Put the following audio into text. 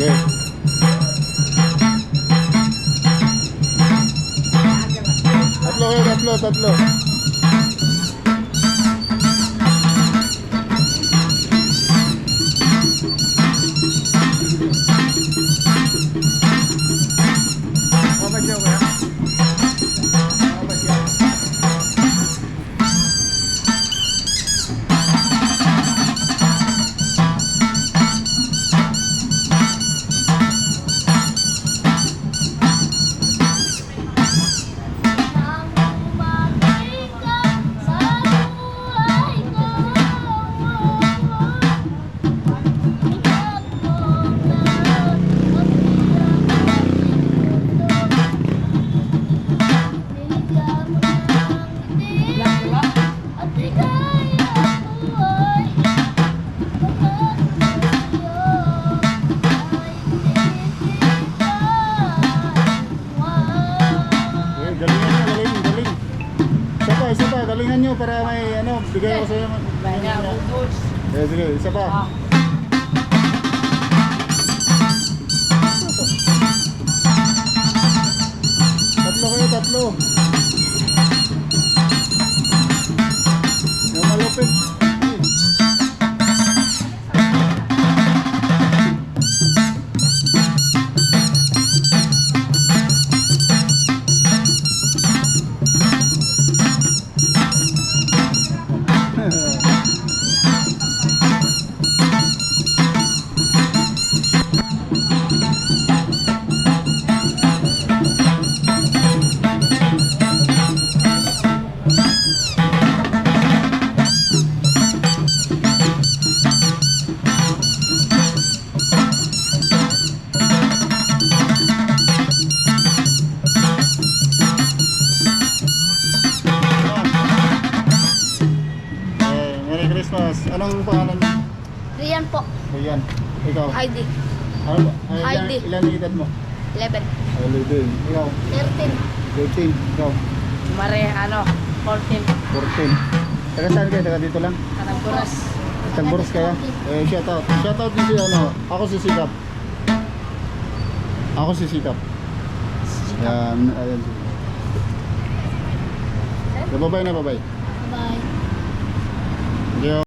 Okay. Tatlo kayo, tatlo. Isa pa, galingan nyo para may ano, bigay ko sa iyo. Sige, isa pa. Tatlo kayo, tatlo. Yung malupit. Merry Christmas. Anong pangalan mo? Rian po. Rian. Ikaw? ID. Ano? ID. Ilan ang edad mo? 11. 11. Ikaw? 13. 13. Ikaw? Mare, 14. 14. Taga saan kayo? Taga dito lang? Kanagpuras. Tagburos kaya? Shout out. Shout out din si ano? Ako si Sikap. Ako si Sikap. Ayan. Ayan. Bye-bye na, bye-bye. Bye.